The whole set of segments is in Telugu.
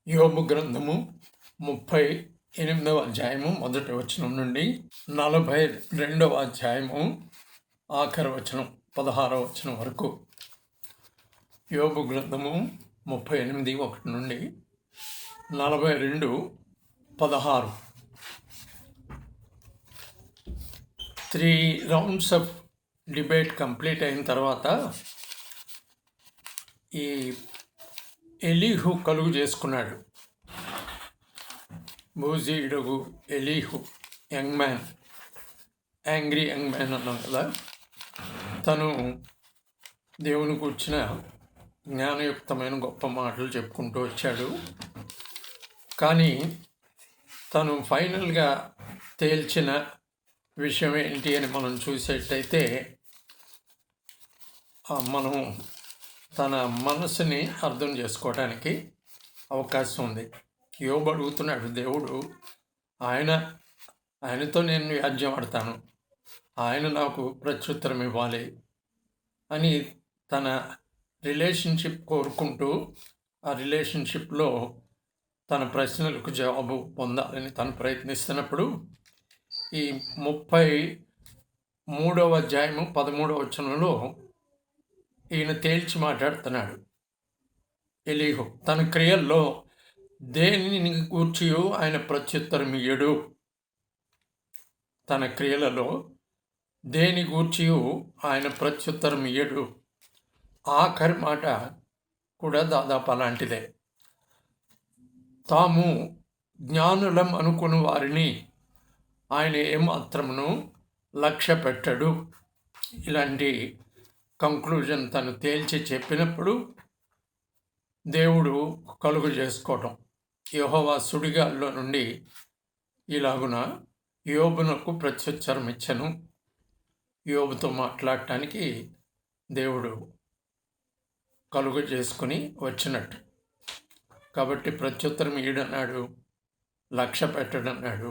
యోబు గ్రంథము 38వ అధ్యాయము మొదటి వచనం నుండి 42వ అధ్యాయము ఆఖరి వచనం 16వ వచనం వరకు. యోబు గ్రంథము 38:1 నుండి 42:16. 3 రౌండ్స్ ఆఫ్ డిబేట్ కంప్లీట్ అయిన తర్వాత ఈ ఎలీహు కలుగు చేసుకున్నాడు. బూజీయుడు Elihu, young man, angry young man అన్నాం కదా. తను దేవుని కూర్చిన జ్ఞానయుక్తమైన గొప్ప మాటలు చెప్పుకుంటూ వచ్చాడు. కానీ తను ఫైనల్గా తేల్చిన విషయం ఏంటి అని మనం చూసేటైతే మనం తన మనసుని అర్థం చేసుకోవడానికి అవకాశం ఉంది. యోబు అడుగుతున్నాడు, దేవుడు ఆయనతో నేను వ్యాజ్యం ఆడతాను, ఆయన నాకు ప్రత్యుత్తరం ఇవ్వాలి అని తన రిలేషన్షిప్ కోరుకుంటూ ఆ రిలేషన్షిప్లో తన ప్రశ్నలకు జవాబు పొందాలని తను ప్రయత్నిస్తున్నప్పుడు ఈ 33వ అధ్యాయము 13వ వచనంలో ఈయన తేల్చి మాట్లాడుతున్నాడు. ఎలీహు తన క్రియల్లో దేనిని గూర్చి ఆయన ప్రత్యుత్తరం ఇయ్యడు. తన క్రియలలో దేని గూర్చి ఆయన ప్రత్యుత్తరం ఇయ్యడు. ఆఖరి మాట కూడా దాదాపు అలాంటిదే. తాము జ్ఞానులం అనుకుని వారిని ఆయన ఏమాత్రమును లక్ష్య పెట్టడు. ఇలాంటి కంక్లూజన్ తను తేల్చి చెప్పినప్పుడు దేవుడు కలుగు చేసుకోవటం, యెహోవా సుడిగాల్లో నుండి ఇలాగున యోబునకు ప్రత్యుత్తరం ఇచ్చను. యోబుతో మాట్లాడటానికి దేవుడు కలుగు చేసుకుని వచ్చినట్టు. కాబట్టి ప్రత్యుత్తరం ఇయ్యడన్నాడు, లక్ష్య పెట్టడన్నాడు.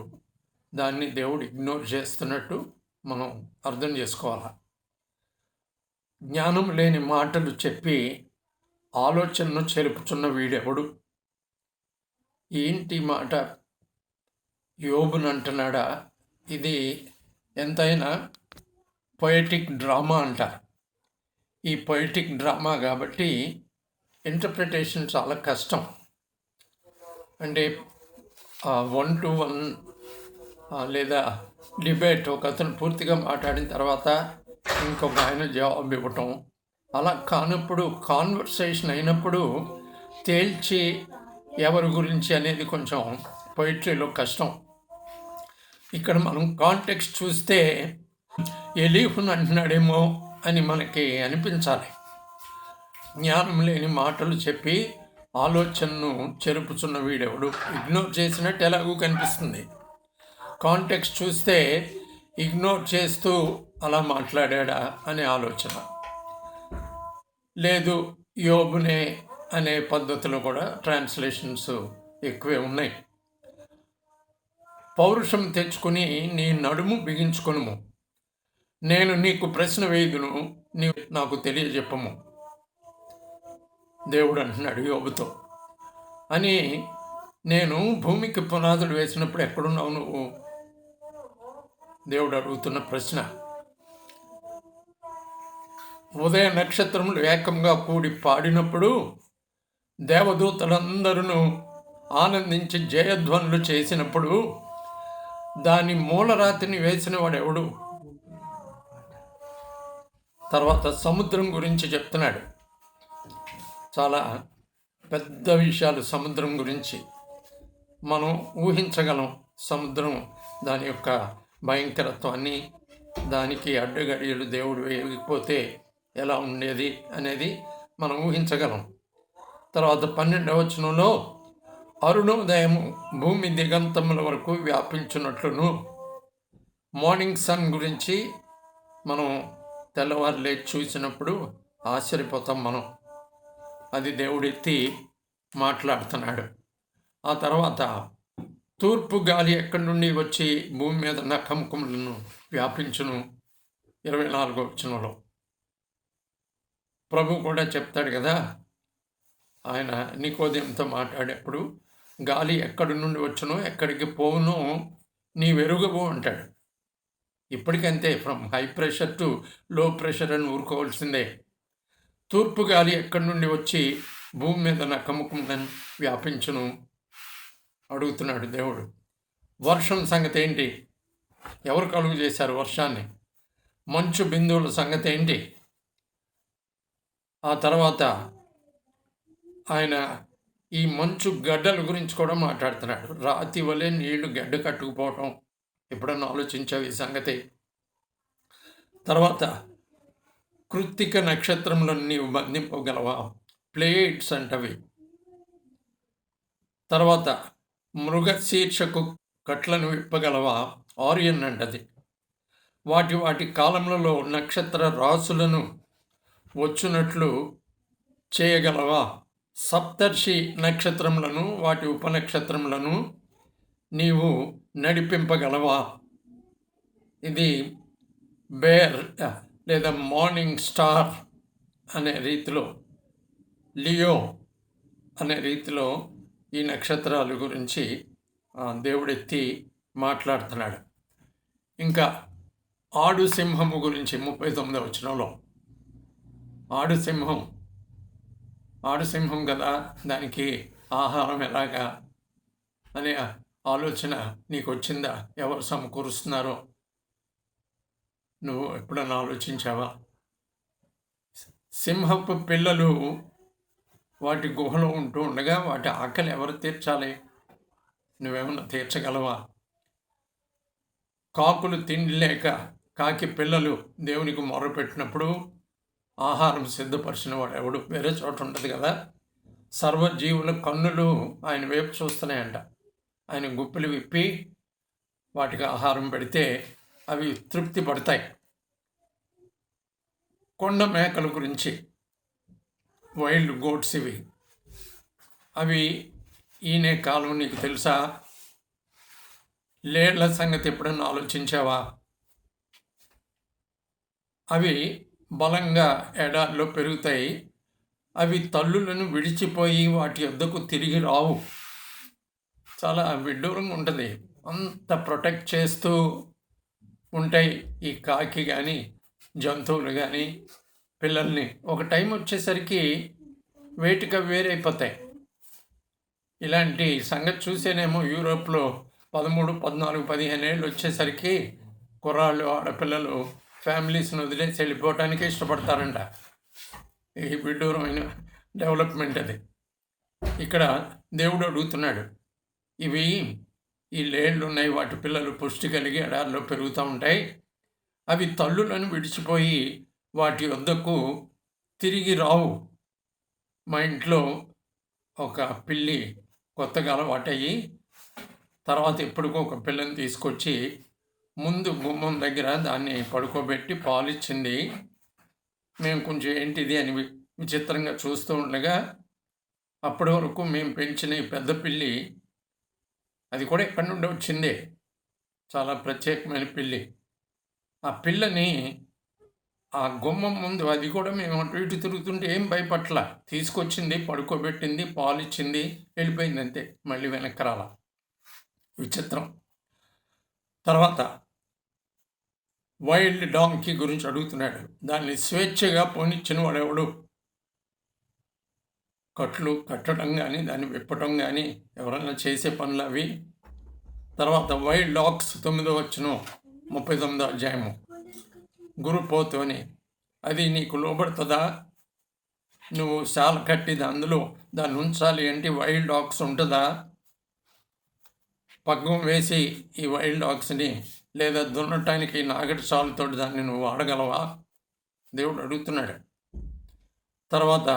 దాన్ని దేవుడు ఇగ్నోర్ చేస్తున్నట్టు మనం అర్థం చేసుకోవాలి. జ్ఞానం లేని మాటలు చెప్పి ఆలోచనను చెరుపుచున్న వీడెవడు? ఏంటి మాట యోబుని అంటున్నాడా? ఇది ఎంతైనా పొయిటిక్ డ్రామా అంటారు. ఈ పొయిటిక్ డ్రామా కాబట్టి ఇంటర్ప్రిటేషన్ చాలా కష్టం. అంటే 1-to-1 లేదా డిబేట్, ఒక అతను పూర్తిగా మాట్లాడిన తర్వాత ఇంకొక ఆయన జవాబు ఇవ్వటం, అలా కానప్పుడు కాన్వర్సేషన్ అయినప్పుడు తేల్చి ఎవరి గురించి అనేది కొంచెం పొయిట్రీలో కష్టం. ఇక్కడ మనం కాంటెక్స్ట్ చూస్తే ఎలీహుని అంటున్నాడేమో అని మనకి అనిపించాలి. జ్ఞానం లేని మాటలు చెప్పి ఆలోచనను చెరుపుచున్న వీడెవడు? ఇగ్నోర్ చేసినట్టు ఎలాగూ కనిపిస్తుంది. కాంటెక్స్ట్ చూస్తే ఇగ్నోర్ చేస్తూ అలా మాట్లాడా అనే ఆలోచన లేదు. యోబునే అనే పద్ధతిలో కూడా ట్రాన్స్లేషన్స్ ఎక్కువే ఉన్నాయి. పౌరుషం తెచ్చుకుని నీ నడుము బిగించుకొనుము, నేను నీకు ప్రశ్న వేయుదును, నీవు నాకు తెలియజెప్పము. దేవుడు అంటున్నాడు యోబుతో. అని నేను భూమికి పునాదులు వేసినప్పుడు ఎక్కడున్నావు నువ్వు? దేవుడు అడుగుతున్న ప్రశ్న. ఉదయ నక్షత్రములు ఏకంగా కూడి పాడినప్పుడు దేవదూతలందరూ ఆనందించి జయధ్వనులు చేసినప్పుడు దాని మూలరాతిని వేసిన వాడెవడు? తర్వాత సముద్రం గురించి చెప్తున్నాడు. చాలా పెద్ద విషయాలు సముద్రం గురించి మనం ఊహించగలం. సముద్రం దాని యొక్క భయంకరత్వాన్ని, దానికి అడ్డగడియలు దేవుడు వేయకపోతే ఎలా ఉండేది అనేది మనం ఊహించగలం. తర్వాత 12వ వచనంలో అరుణోదయము భూమి దిగంతముల వరకు వ్యాపించినట్లును, మార్నింగ్ సన్ గురించి మనం తెల్లవారు లేచి చూసినప్పుడు ఆశ్చర్యపోతాం మనం. అది దేవుడెత్తి మాట్లాడుతున్నాడు. ఆ తర్వాత తూర్పు గాలి ఎక్కడి నుండి వచ్చి భూమి మీద నఖముఖములను వ్యాపించును, 24వ వచనంలో ప్రభు కూడా చెప్తాడు కదా. ఆయన నికోదేముతో మాట్లాడేప్పుడు గాలి ఎక్కడి నుండి వచ్చునో ఎక్కడికి పోవునో నీవెరుగవు అంటాడు. ఇప్పటికంతే, from high pressure to low pressure అని ఊరుకోవాల్సిందే. తూర్పు గాలి ఎక్కడి నుండి వచ్చి భూమి మీద నక్కముఖములను వ్యాపించును అడుగుతున్నాడు దేవుడు. వర్షం సంగతి ఏంటి? ఎవరు కలుగు చేశారు వర్షాన్ని? మంచు బిందువుల సంగతి ఏంటి? ఆ తర్వాత ఆయన ఈ మంచు గడ్డల గురించి కూడా మాట్లాడుతున్నాడు. రాతి వలె నీళ్లు గడ్డ కట్టుకుపోవటం. ఎప్పుడన్నా ఆలోచించావు ఈ సంగతి? తర్వాత కృత్తిక నక్షత్రంలో నీవు బంధింపగలవా? ప్లేట్స్ అంటవి. తర్వాత మృగశీర్షకు కట్లను విప్పగలవా? ఆరియన్ అంటది. వాటి కాలములలో నక్షత్ర రాసులను వచ్చునట్లు చేయగలవా? సప్తర్షి నక్షత్రములను వాటి ఉపనక్షత్రములను నీవు నడిపింపగలవా? ఇది బేర్ లేదా మార్నింగ్ స్టార్ అనే రీతిలో, లియో అనే రీతిలో ఈ నక్షత్రాల గురించి దేవుడెత్తి మాట్లాడుతున్నాడు. ఇంకా ఆడు సింహము గురించి 39వ వచనంలో, ఆడు సింహం కదా, దానికి ఆహారం ఎలాగా అనే ఆలోచన నీకు వచ్చిందా? ఎవరు సమకూరుస్తున్నారో నువ్వు ఎప్పుడన్నా ఆలోచించావా? సింహపు పిల్లలు వాటి గుహలో ఉంటూ ఉండగా వాటి ఆకలి ఎవరు తీర్చాలి? నువ్వేమన్నా తీర్చగలవా? కాకులు తిండి లేక కాకి పిల్లలు దేవునికి మొరపెట్టినప్పుడు ఆహారం సిద్ధపరిచిన వాడు ఎవడు? వేరే చోట ఉంటుంది కదా. సర్వజీవుల కన్నులు ఆయన వైపు చూస్తున్నాయంట. ఆయన గుప్పిలు విప్పి వాటికి ఆహారం పెడితే అవి తృప్తి పడతాయి. కొండ మేకల గురించి, వైల్డ్ గోట్స్ ఇవి, అవి ఈనే కాలం నీకు తెలుసా? లేళ్ల సంగతి ఎప్పుడన్నా ఆలోచించావా? అవి బలంగా ఎడారిలో పెరుగుతాయి. అవి తల్లులను విడిచిపోయి వాటి వద్దకు తిరిగి రావు. చాలా విడ్డూరంగా ఉంటుంది. అంత ప్రొటెక్ట్ చేస్తూ ఉంటాయి ఈ కాకి కానీ జంతువులు కానీ పిల్లల్ని. ఒక టైం వచ్చేసరికి వేటిక వేరైపోతాయి. ఇలాంటి సంగతి చూసేనేమో యూరోప్లో 13, 14, 15 ఏళ్ళు వచ్చేసరికి కుర్రాళ్ళు, ఆడపిల్లలు ఫ్యామిలీస్ని వదిలేసి వెళ్ళిపోవటానికి ఇష్టపడతారంట. ఈ విడ్డూరమైన డెవలప్మెంట్ అది. ఇక్కడ దేవుడు అడుగుతున్నాడు, ఈ లేళ్ళు ఉన్నాయి, వాటి పిల్లలు పుష్టి కలిగి ఎడారిలో పెరుగుతూ ఉంటాయి. అవి తల్లులను విడిచిపోయి వాటి వద్దకు తిరిగి రావు. మా ఇంట్లో ఒక పిల్లి కొత్తగా అలవాటయ్యి తర్వాత ఎప్పుడుకో ఒక పిల్లని తీసుకొచ్చి ముందు గుమ్మం దగ్గర దాన్ని పడుకోబెట్టి పాలిచ్చింది. మేము కొంచెం ఏంటిది అని విచిత్రంగా చూస్తూ ఉండగా అప్పటి వరకు మేము పెంచిన ఈ పెద్ద పిల్లి, అది కూడా ఎక్కడి నుండి వచ్చిందే, చాలా ప్రత్యేకమైన పిల్లి. ఆ పిల్లని ఆ గుమ్మం ముందు, అది కూడా మేము అటు ఇటు తిరుగుతుంటే ఏం భయపట్ల, తీసుకొచ్చింది, పడుకోబెట్టింది, పాలు ఇచ్చింది, వెళ్ళిపోయింది అంతే. మళ్ళీ వెనక్కి రాల. విచిత్రం. తర్వాత వైల్డ్ డాంకీ గురించి అడుగుతున్నాడు. దాన్ని స్వేచ్ఛగా పోనిచ్చిన వాడెవడు? కట్లు కట్టడం కానీ దాన్ని విప్పటం కానీ ఎవరైనా చేసే పనులు అవి. తర్వాత వైల్డ్ డాగ్స్ 9వ వచనం 39వ అధ్యాయము. గురుపోతు అని, అది నీకు లోబడుతుందా? నువ్వు శాల కట్టి అందులో దాన్ని ఉంచాలి అంటే వైల్డ్ డాగ్స్ ఉంటుందా? పగ్గం వేసి ఈ వైల్డ్ డాగ్స్ని లేదా దున్నటానికి నాగటి సాలుతో దాన్ని నువ్వు వాడగలవా? దేవుడు అడుగుతున్నాడు. తర్వాత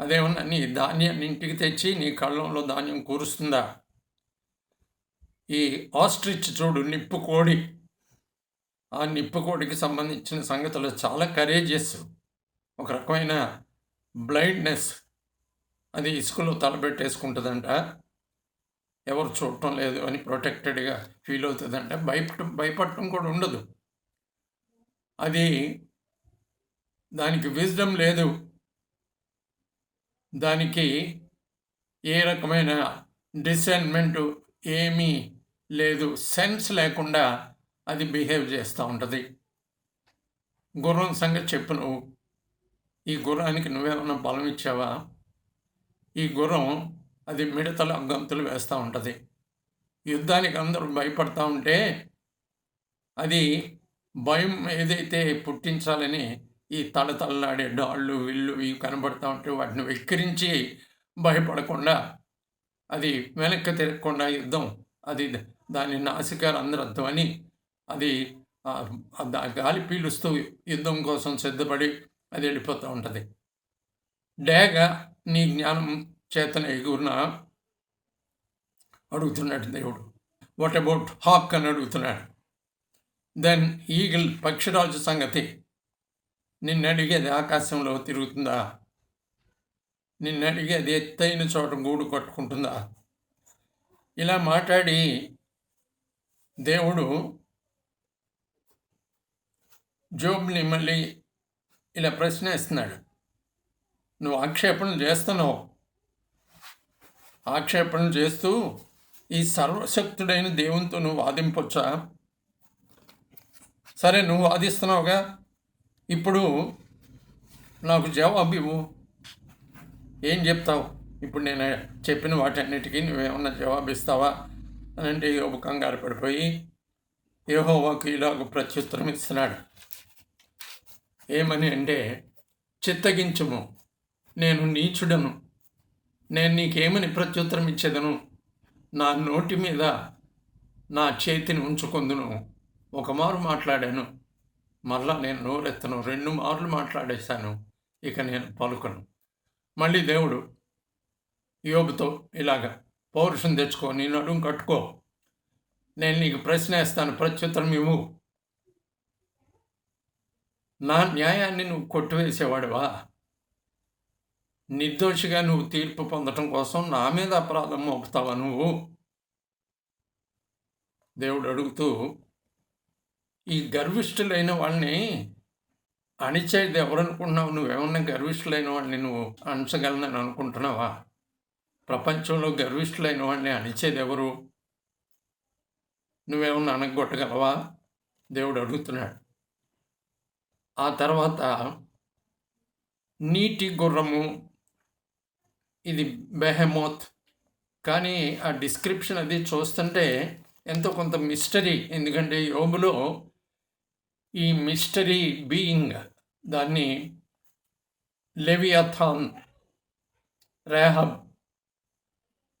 అదేమన్నా నీ ధాన్యాన్ని ఇంటికి తెచ్చి నీ కళ్ళంలో ధాన్యం కూరుస్తుందా? ఈ ఆస్ట్రిచ్ చూడు, నిప్పుకోడి. ఆ నిప్పుకోడికి సంబంధించిన సంగతులు చాలా కరేజియస్. ఒక రకమైన బ్లైండ్నెస్. అది ఇసుకలో తలబెట్టేసుకుంటుందంట, ఎవరు చూడటం లేదు అని ప్రొటెక్టెడ్గా ఫీల్ అవుతుందంట. భయపడటం కూడా ఉండదు. అది దానికి విజ్డమ్ లేదు. దానికి ఏ రకమైన డిసైన్మెంటు ఏమీ లేదు, సెన్స్ లేకుండా అది బిహేవ్ చేస్తూ ఉంటుంది. గుర్రం సంగతి చెప్పు నువ్వు. ఈ గుర్రానికి నువ్వేమన్నా బలం ఇచ్చావా? ఈ గుర్రం అది మిడతల గంతులు వేస్తూ ఉంటుంది. యుద్ధానికి అందరూ భయపడతా ఉంటే అది భయం ఏదైతే పుట్టించాలని ఈ తలతల్లాడే డాళ్ళు విల్లు ఇవి కనబడతా ఉంటే వాటిని వెక్కిరించి భయపడకుండా అది వెనక్కి తిరగకుండా యుద్ధం అది దాని నాసికారంధ్రత్వం అని అది గాలి పీలుస్తూ యుద్ధం కోసం సిద్ధపడి అది వెళ్ళిపోతూ ఉంటుంది. డేగ నీ జ్ఞానం చేతన ఎగురున అడుగుతున్నాడు దేవుడు. వాట్ అబౌట్ హాక్ అని అడుగుతున్నాడు. దెన్ ఈగిల్ పక్షిరాజు సంగతి, నిన్ను అడిగేది ఆకాశంలో తిరుగుతుందా? నిన్ను అడిగేది ఎత్తైన చోట గూడు కట్టుకుంటుందా? ఇలా మాట్లాడి దేవుడు జోబ్ని మళ్ళీ ఇలా ప్రశ్న వేస్తున్నాడు. నువ్వు ఆక్షేపణలు చేస్తున్నావు. ఆక్షేపణలు చేస్తూ ఈ సర్వశక్తుడైన దేవునితో నువ్వు వాదింపొచ్చా? సరే, నువ్వు వాదిస్తున్నావుగా, ఇప్పుడు నాకు జవాబు ఇవ్వు. ఏం చెప్తావు? ఇప్పుడు నేను చెప్పిన వాటన్నిటికీ నువ్వేమన్నా జవాబు ఇస్తావా అని అంటే యోబు కంగారు పడిపోయి యెహోవాకు ఇలాగ ప్రత్యుత్తరం ఇస్తున్నాడు. ఏమని అంటే, చిత్తగించుము, నేను నీచుడను, నేను నీకేమని ప్రత్యుత్తరం ఇచ్చేదను? నా నోటి మీద నా చేతిని ఉంచుకొందును. ఒక మారు మాట్లాడాను, మళ్ళా నేను నోరెత్తను. 2 మార్లు మాట్లాడేశాను, ఇక నేను పలుకను. మళ్ళీ దేవుడు యోబుతో ఇలాగా, పౌరుషం తెచ్చుకో, నీ నడుము కట్టుకో, నేను నీకు ప్రశ్న వేస్తాను, ప్రత్యుత్తరం ఇవ్వు. నా న్యాయాన్ని నువ్వు కొట్టివేసేవాడివా? నిర్దోషిగా నువ్వు తీర్పు పొందటం కోసం నా మీద అపరాధం మోపుతావా నువ్వు? దేవుడు అడుగుతూ, ఈ గర్విష్ఠులైన వాళ్ళని అణిచేది ఎవరనుకుంటున్నావు? నువ్వేమన్నా గర్విష్ఠులైన వాళ్ళని నువ్వు అణచగలనని అనుకుంటున్నావా? ప్రపంచంలో గర్విష్ఠులైన వాళ్ళని అణిచేది ఎవరు? నువ్వేమన్నా అనగొట్టగలవా? దేవుడు అడుగుతున్నాడు. ఆ తర్వాత నీటి గుర్రము, ఇది బెహెమోత్. కానీ ఆ డిస్క్రిప్షన్ అది చూస్తుంటే ఎంతో కొంత మిస్టరీ. ఎందుకంటే యోబులో ఈ మిస్టరీ బీయింగ్, దాన్ని లెవియథాన్, రేహబ్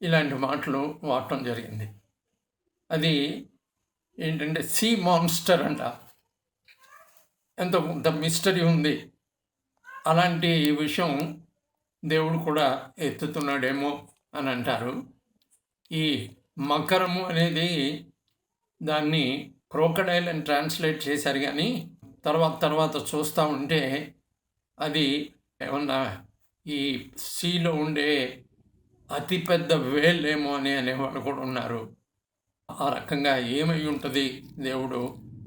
ఇలాంటి మాటలు వాడటం జరిగింది. అది ఏంటంటే సీ మాన్స్టర్ అంట. ఎంతో కొంత మిస్టరీ ఉంది. అలాంటి విషయం దేవుడు కూడా ఎత్తుతున్నాడేమో అని అంటారు. ఈ మకరము అనేది దాన్ని క్రోకడైల్ అని ట్రాన్స్లేట్ చేశారు, కానీ తర్వాత చూస్తూ ఉంటే అది ఏమన్నా ఈ సీలో ఉండే అతిపెద్ద వేలేమో అని అనేవాళ్ళు కూడా ఉన్నారు. ఆ రకంగా ఏమై ఉంటుంది దేవుడు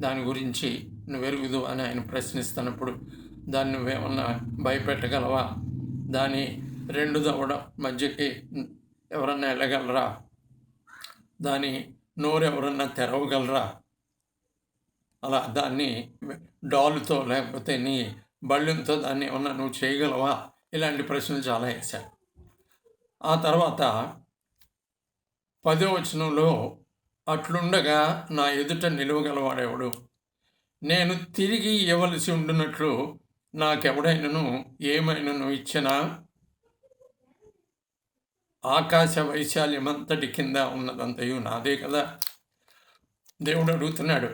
దాని గురించి నువ్వు ఎరుగుదు అని ఆయన ప్రశ్నిస్తున్నప్పుడు దాన్ని నువ్వేమన్నా భయపెట్టగలవా? దాని 2 దవడ మధ్యకి ఎవరన్నా వెళ్ళగలరా? దాని నోరు ఎవరన్నా తెరవగలరా? అలా దాన్ని డాలుతో లేకపోతే నీ బళ్ళంతో దాన్ని ఏమన్నా నువ్వు చేయగలవా? ఇలాంటి ప్రశ్నలు చాలా వేశాడు. ఆ తర్వాత 10వ వచనంలో, అట్లుండగా నా ఎదుట నిలువగలవాడెవడు? నేను తిరిగి ఇవ్వవలసి ఉండునట్లు నాకెవడైనను ఏమైనను ఇచ్చినా ఆకాశ వైశాల్యమంతటి కింద ఉన్నదంతయు నాదే కదా. దేవుడు అడుగుతున్నాడు.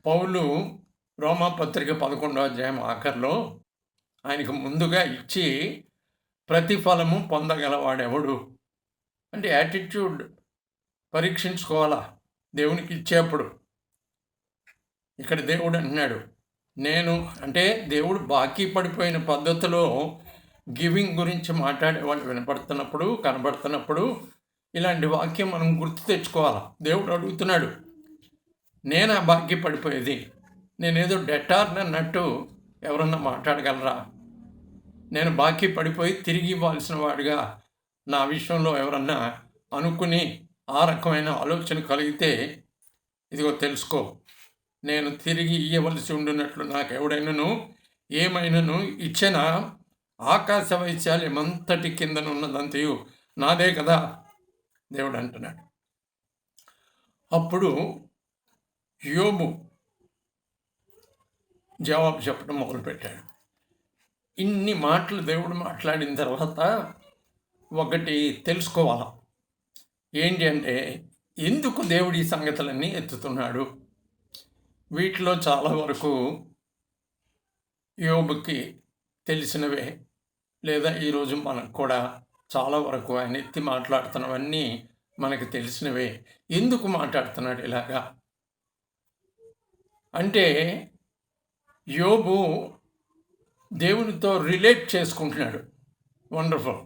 పౌలు రోమాపత్రిక 11వ అధ్యాయం ఆఖరిలో ఆయనకు ముందుగా ఇచ్చి ప్రతిఫలము పొందగలవాడెవడు అంటే యాటిట్యూడ్ పరీక్షించుకోవాలా దేవునికి ఇచ్చేప్పుడు. ఇక్కడ దేవుడు అంటున్నాడు, నేను అంటే దేవుడు బాకీ పడిపోయిన పద్ధతిలో గివింగ్ గురించి మాట్లాడే వాళ్ళు వినపడుతున్నప్పుడు కనబడుతున్నప్పుడు ఇలాంటి వాక్యం మనం గుర్తు తెచ్చుకోవాలా. దేవుడు అడుగుతున్నాడు, నేను ఆ బాకీ పడిపోయేది, నేనేదో డెటార్ని అన్నట్టు ఎవరన్నా మాట్లాడగలరా? నేను బాకీ పడిపోయి తిరిగి ఇవ్వాల్సిన వాడిగా నా విషయంలో ఎవరన్నా అనుకుని ఆ రకమైన ఆలోచన కలిగితే ఇదిగో తెలుసుకో, నేను తిరిగి ఇవ్వవలసి ఉండినట్లు నాకు ఎవడైనాను ఏమైనాను ఇచ్చిన ఆకాశ వైశాల్యమంతటి కిందనున్నదంతయు నాదే కదా దేవుడు అంటున్నాడు. అప్పుడు యోబు జవాబు చెప్పడం మొదలుపెట్టాడు. ఇన్ని మాటలు దేవుడు మాట్లాడిన తర్వాత ఒకటి తెలుసుకోవాలా, ఏంటి అంటే ఎందుకు దేవుడు ఈ సంగతులన్నీ ఎత్తుతున్నాడు. వీటిలో చాలా వరకు యోబుకి తెలిసినవే, లేదా ఈరోజు మనకు కూడా చాలా వరకు ఆయన ఎత్తి మాట్లాడుతున్నవన్నీ మనకు తెలిసినవే. ఎందుకు మాట్లాడుతున్నాడు ఇలాగా అంటే యోబు దేవునితో రిలేట్ చేసుకుంటున్నాడు. వండర్ఫుల్.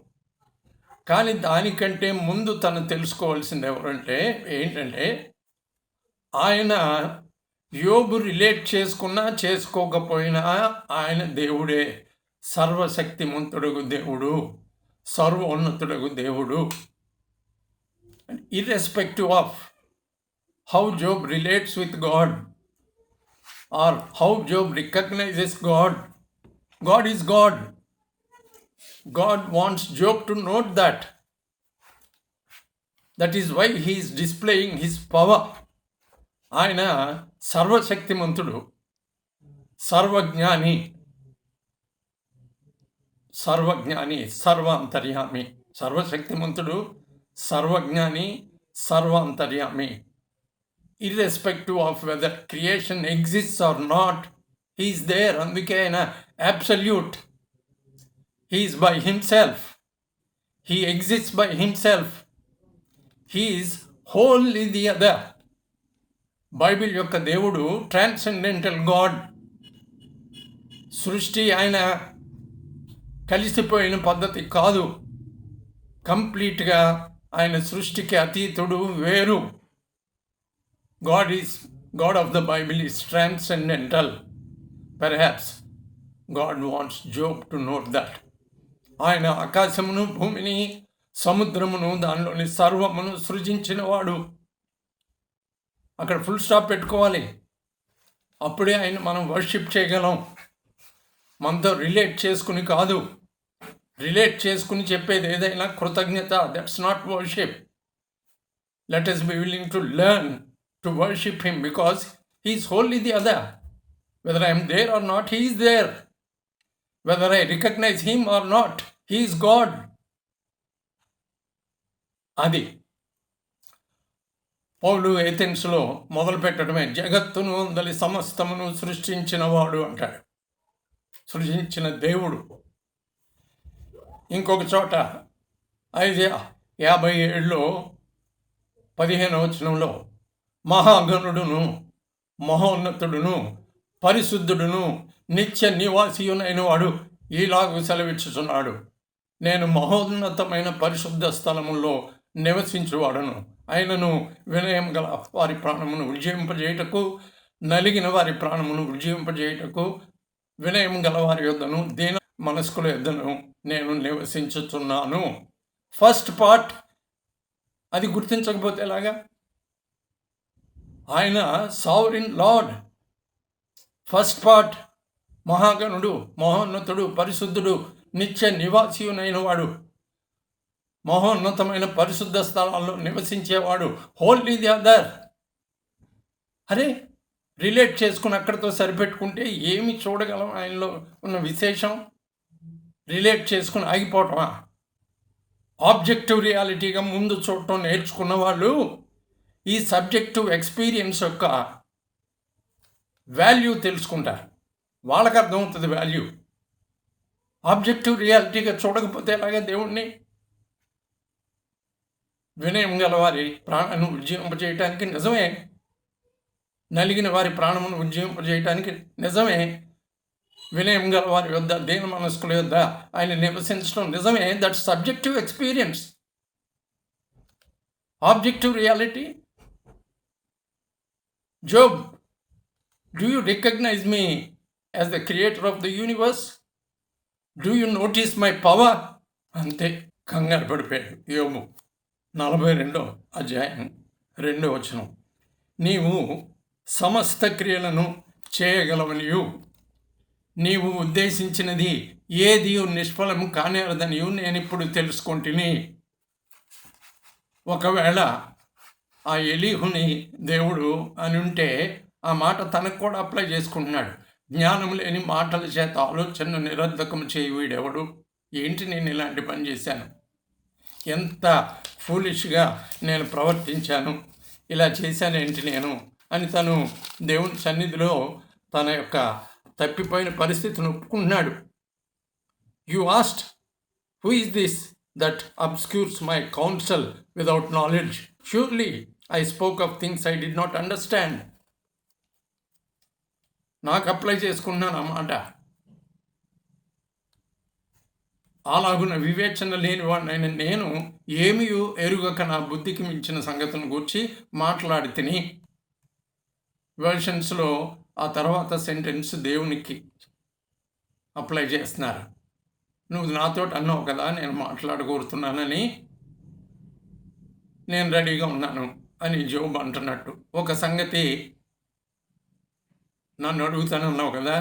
కానీ దానికంటే ముందు తను తెలుసుకోవాల్సింది ఎవరంటే ఏంటంటే ఆయన యోబు రిలేట్ చేసుకున్నా చేసుకోకపోయినా ఆయన దేవుడే, సర్వశక్తిమంతుడగు దేవుడు, సర్వోన్నతుడగు దేవుడు. Irrespective of how Job relates with God or how Job recognizes God, God is God. God wants Job to note that. That is why he is displaying his power. ఆయన సర్వశక్తిమంతుడు, సర్వజ్ఞాని, సర్వాంతర్యామి. సర్వశక్తిమంతుడు, సర్వజ్ఞాని, సర్వాంతర్యామి. Irrespective of whether creation exists or not, he is there. అందుకే ఆయన absolute. He is by himself. He exists by himself. He is wholly the other. Bible యొక్క దేవుడు ట్రాన్సెండెంటల్ గాడ్. సృష్టి ఆయన కలిసిపోయిన పద్ధతి కాదు, కంప్లీట్గా ఆయన సృష్టికి అతీతుడు, వేరు. God of the Bible is transcendental. Perhaps God wants Job to note that. ఆయన ఆకాశమును, భూమిని, సముద్రమును, దానిలోని సర్వమును సృజించినవాడు. అక్కడ ఫుల్ స్టాప్ పెట్టుకోవాలి. అప్పుడే ఆయన మనం వర్షిప్ చేయగలం. మనతో రిలేట్ చేసుకుని కాదు. రిలేట్ చేసుకుని చెప్పేది ఏదైనా కృతజ్ఞత. That's not worship. Let us be willing to learn to worship him because he is wholly the other. Whether I am there or not, he is there. Whether I recognize him or not, he is God. అది పౌలు ఏథెన్స్లో మొదలు పెట్టడమే జగత్తును అందలి సమస్తమును సృష్టించిన వాడు అంటాడు, సృష్టించిన దేవుడు. ఇంకొక చోట 57 15వ వచనంలో మహాగణుడును, మహోన్నతుడును, పరిశుద్ధుడును, నిత్య నివాసియునైన వాడు ఈలాగు సెలవిచ్చుచున్నాడు, నేను మహోన్నతమైన పరిశుద్ధ స్థలములో నివసించువాడను. ఆయనను వినయం గల వారి ప్రాణమును ఉజ్జీవింపజేయుటకు, నలిగిన వారి ప్రాణమును ఉజ్జీవింపజేయుటకు, వినయం గల వారి యొద్దను, దీన మనస్కుల యొద్దను నేను నివసించుచున్నాను. ఫస్ట్ పార్ట్ అది గుర్తించకపోతే ఎలాగా? ఆయన సావరిన్ లార్డ్. ఫస్ట్ పార్ట్ మహాగణుడు, మహోన్నతుడు, పరిశుద్ధుడు, నిత్య నివాసియునైన వాడు, మహోన్నతమైన పరిశుద్ధ స్థలాల్లో నివసించేవాడు, హోల్లీ ది అదర్. అరే రిలేట్ చేసుకుని అక్కడితో సరిపెట్టుకుంటే ఏమి చూడగలం ఆయనలో ఉన్న విశేషం? రిలేట్ చేసుకుని ఆగిపోవటమా? ఆబ్జెక్టివ్ రియాలిటీగా ముందు చూడటం నేర్చుకున్న వాళ్ళు ఈ సబ్జెక్టివ్ ఎక్స్పీరియన్స్ యొక్క వాల్యూ తెలుసుకుంటారు. వాళ్ళకి అర్థమవుతుంది వాల్యూ. ఆబ్జెక్టివ్ రియాలిటీగా చూడకపోతే ఎలాగా దేవుణ్ణి? వినయం గల వారి ప్రాణాన్ని ఉజ్జీవింపజేయటానికి నిజమే, నలిగిన వారి ప్రాణమును ఉజ్జీవింపజేయటానికి నిజమే, వినయం గల వారి యొద్ద, దీన మనస్కుల యొద్ద ఆయన నివసించడం నిజమే. That subjective experience. Objective reality. Job, do you recognize me as the creator of the universe? Do you notice my power? అంతే, కంగారు పడిపోయాడు యోబు. 42 అధ్యాయం 2 వచనం. నీవు సమస్త క్రియలను చేయగలవనియు, నీవు ఉద్దేశించినది ఏది నిష్ఫలము కానేరదనియు నేనిప్పుడు తెలుసుకుంటుని. ఒకవేళ ఆ ఎలీహుని దేవుడు అని ఉంటే ఆ మాట తనకు కూడా అప్లై చేసుకుంటున్నాడు. జ్ఞానం లేని మాటల చేత ఆలోచనను నిరర్ధకం చేయి వీడెవడు? ఏంటి నేను ఇలాంటి పని చేశాను, ఎంత ఫూలిష్గా నేను ప్రవర్తించాను, ఇలా చేశానేంటి నేను అని తను దేవుని సన్నిధిలో తన యొక్క తప్పిపోయిన పరిస్థితిని ఒప్పుకుంటున్నాడు. You asked, who is this that obscures my counsel without knowledge? Surely I spoke of things I did not understand. నాకు అప్లై చేసుకున్నాను అన్నమాట. అలాగున వివేచన లేని వాడినైనా నేను ఏమీ ఎరుగక నా బుద్ధికి మించిన సంగతులను గురించి మాట్లాడి తిని. వెర్షన్స్లో ఆ తర్వాత సెంటెన్స్ దేవునికి అప్లై చేస్తున్నారు. నువ్వు నాతో అన్నావు కదా నేను మాట్లాడగోరుతున్నానని, నేను రెడీగా ఉన్నాను అని జోబు అంటున్నట్టు. ఒక సంగతి నన్ను అడుగుతానన్నావు కదా,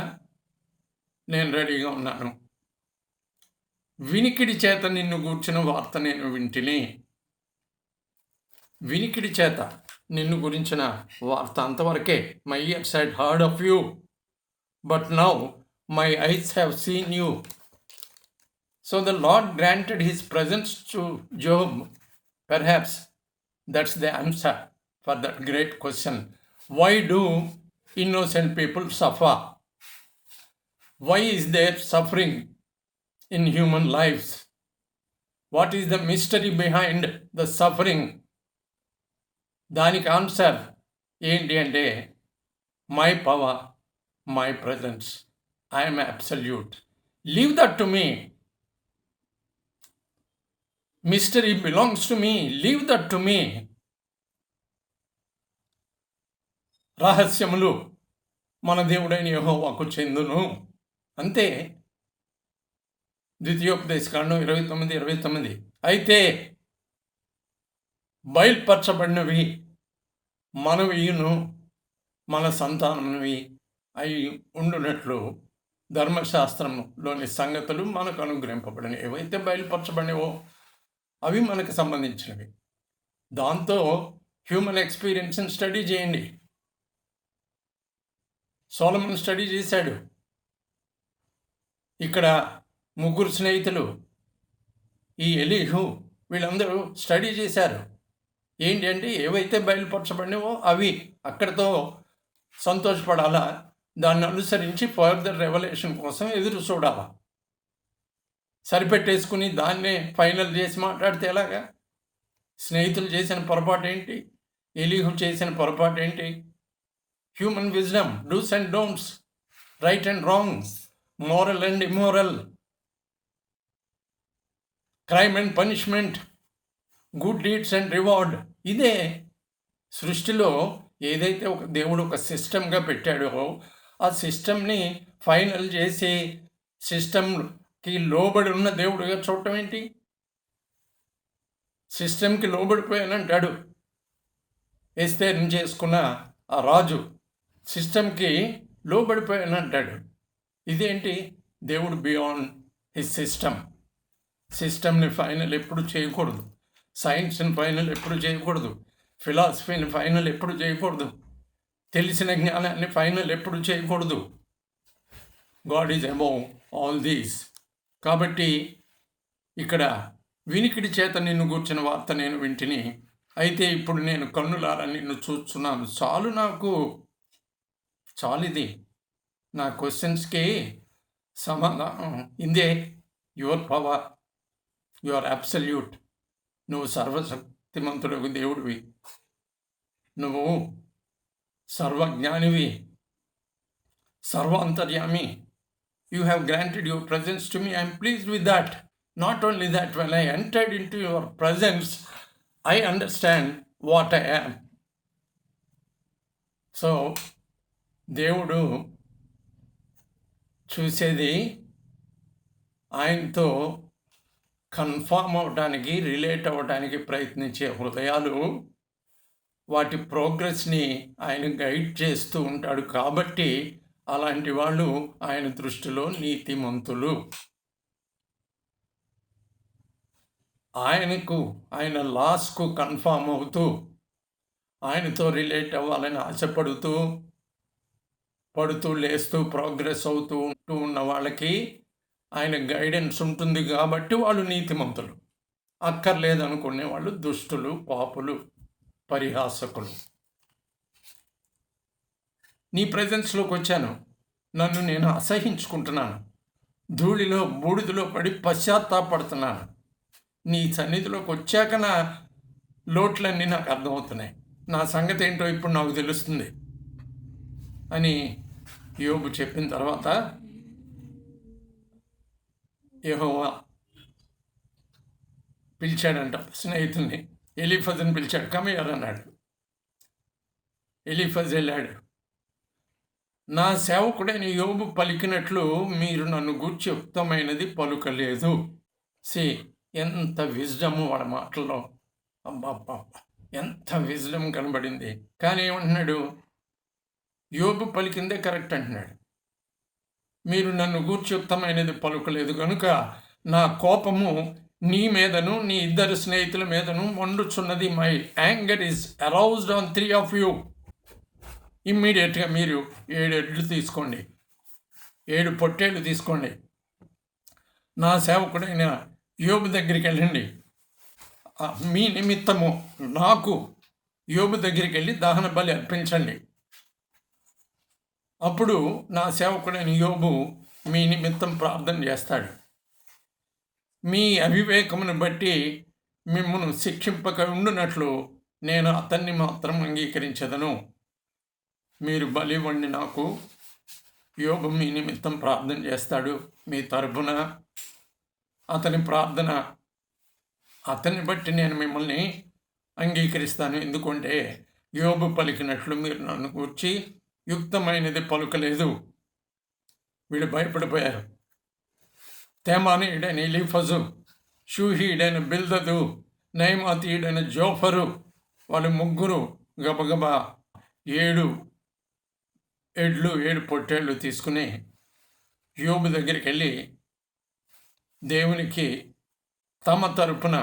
నేను రెడీగా ఉన్నాను. వినికిడి చేత నిన్ను గూర్చిన వార్త నేను వింటిని. వినికిడి చేత నిన్ను గురించిన వార్త అంతవరకే. My years had heard of you, but now my eyes have seen you. So the lord granted his presence to Job. Perhaps that's the answer for that great question. Why do innocent people suffer? Why is there suffering in human lives? What is the mystery behind the suffering? దానికి ఆన్సర్ ఏంటి అంటే, my power, my presence, I'm absolute. Leave that to me. Mystery belongs to me. Leave that to me. రహస్యములు మన దేవుడైన యెహోవాకు చెందును. అంతే. ద్వితీయోపదేశకాండం 29:29. అయితే బయలుపరచబడినవి మనవియును మన సంతానమునవి అయి ఉండునట్లు ధర్మశాస్త్రంలోని సంగతులు మనకు అనుగ్రహింపబడినవి. ఏవైతే బయలుపరచబడినవో అవి మనకు సంబంధించినవి. దాంతో హ్యూమన్ ఎక్స్పీరియన్స్ని స్టడీ చేయండి. సొలొమన్ స్టడీ చేశాడు. ఇక్కడ ముగ్గురు స్నేహితులు, ఈ ఎలీహు, వీళ్ళందరూ స్టడీ చేశారు. ఏంటి అంటే ఏవైతే బయలుపరచబడినవో అవి అక్కడితో సంతోషపడాలా, దాన్ని అనుసరించి ఫర్దర్ రెవల్యూషన్ కోసం ఎదురు చూడాలా. సరిపెట్టేసుకుని దాన్నే ఫైనల్ చేసి మాట్లాడితే ఎలాగా? స్నేహితులు చేసిన పొరపాటు ఏంటి? ఎలీహు చేసిన పొరపాటు ఏంటి? Human wisdom, dos and don'ts, right and wrongs, moral and immoral, crime and punishment, good deeds and reward. ఇదే సృష్టిలో ఏదైతే ఒక దేవుడు ఒక సిస్టమ్గా పెట్టాడో ఆ సిస్టమ్ని ఫైనల్ చేసి సిస్టమ్కి లోబడి ఉన్న దేవుడుగా చూడటం ఏంటి? సిస్టమ్కి లోబడిపోయానంటాడు ఎస్తేర్ని చేసుకున్న ఆ రాజు. సిస్టమ్కి లోబడిపోయానంటాడు. ఇదేంటి? దేవుడు బియాండ్ హిస్ సిస్టమ్. సిస్టమ్ని ఫైనల్ ఎప్పుడు చేయకూడదు. సైన్స్ని ఫైనల్ ఎప్పుడు చేయకూడదు. ఫిలాసఫీని ఫైనల్ ఎప్పుడు చేయకూడదు. తెలిసిన జ్ఞానాన్ని ఫైనల్ ఎప్పుడు చేయకూడదు. God is above all these. కాబట్టి ఇక్కడ వినికిడి చేత నిన్ను గూర్చిన వార్త నేను వింటిని. అయితే ఇప్పుడు నేను కన్నులారా నిన్ను చూస్తున్నాను. చాలు, నాకు చాలు. ఇది నా క్వశ్చన్స్కి సమాధానం ఇందే. Your power, your absolute. నువ్వు సర్వశక్తిమంతుడకు దేవుడివి. నువ్వు సర్వజ్ఞానివి, సర్వాంతర్యామి. You have granted your presence to me. I'm pleased with that. Not only that, when I entered into your presence, I understand what I am. So, దేవుడు చూసేది ఆయనతో కన్ఫామ్ అవ్వడానికి, రిలేట్ అవ్వడానికి ప్రయత్నించే హృదయాలు వాటి ప్రోగ్రెస్ని ఆయన గైడ్ చేస్తూ ఉంటాడు. కాబట్టి అలాంటి వాళ్ళు ఆయన దృష్టిలో నీతిమంతులు. ఆయన లాస్కు కన్ఫామ్ అవుతూ ఆయనతో రిలేట్ అవ్వాలని ఆశపడుతూ పడుతూ లేస్తూ ప్రోగ్రెస్ అవుతూ ఉన్న వాళ్ళకి ఆయన గైడెన్స్ ఉంటుంది కాబట్టి వాళ్ళు నీతిమంతులు. అక్కర్లేదనుకునే వాళ్ళు దుష్టులు, పాపులు, పరిహాసకులు. నీ ప్రెజెన్స్లోకి వచ్చాను, నన్ను నేను అసహించుకుంటున్నాను, ధూళిలో బూడిదలో పడి పశ్చాత్తాపడుతున్నాను. నీ సన్నిధిలోకి వచ్చాక నా లోట్లన్నీ నాకు అర్థమవుతున్నాయి, నా సంగతి ఏంటో ఇప్పుడు నాకు తెలుస్తుంది అని యోబు చెప్పిన తర్వాత యెహోవా పిలిచాడంట స్నేహితుల్ని. ఎలీఫజుని పిలిచాడు, కమయ్యారు అన్నాడు. ఎలీఫజ్ వెళ్ళాడు. నా సేవకుడైన యోబు పలికినట్లు మీరు నన్ను గూర్చి యుక్తమైనది పలుకలేదు. ఎంత విజ్డము వాడి మాటల్లో, అబ్బా ఎంత విజ్డమ్ కనబడింది. కానీ ఏమంటున్నాడు? యోబు పలికిందే కరెక్ట్ అంటున్నాడు. మీరు నన్ను గూర్చి యుక్తమైనది పలుకలేదు కనుక నా కోపము నీ మీదను నీ ఇద్దరు స్నేహితుల మీదను మండుచున్నది. My anger is aroused on 3 of you. ఇమ్మీడియట్గా మీరు 7 ఎడ్లు తీసుకోండి, 7 పొట్టేళ్ళు తీసుకోండి, నా సేవకుడైన యోబు దగ్గరికి వెళ్ళండి, మీ నిమిత్తము నాకు యోబు దగ్గరికి వెళ్ళి దహన బలి అర్పించండి. అప్పుడు నా సేవకుడైన యోబు మీ నిమిత్తం ప్రార్థన చేస్తాడు. మీ అవివేకమును బట్టి మిమ్మల్ని శిక్షింపక ఉండునట్లు నేను అతన్ని మాత్రం అంగీకరించదను. మీరు బలి వండి నాకు. యోబు మీ నిమిత్తం ప్రార్థన చేస్తాడు మీ తరపున. అతని ప్రార్థన, అతన్ని బట్టి నేను మిమ్మల్ని అంగీకరిస్తాను. ఎందుకంటే యోబు పలికినట్లు మీరు నన్ను కూర్చి యుక్తమైనది పలుకలేదు. వీళ్ళు భయపడిపోయారు. తేమానీయుడైన ఎలీఫజు, షూహీయుడైన బిల్దదు, నయమాతీయుడైన జోఫరు, వాళ్ళు ముగ్గురు గబగబా 7 ఎడ్లు 7 పొట్టేళ్ళు తీసుకుని యోబు దగ్గరికి వెళ్ళి దేవునికి తమ తరపున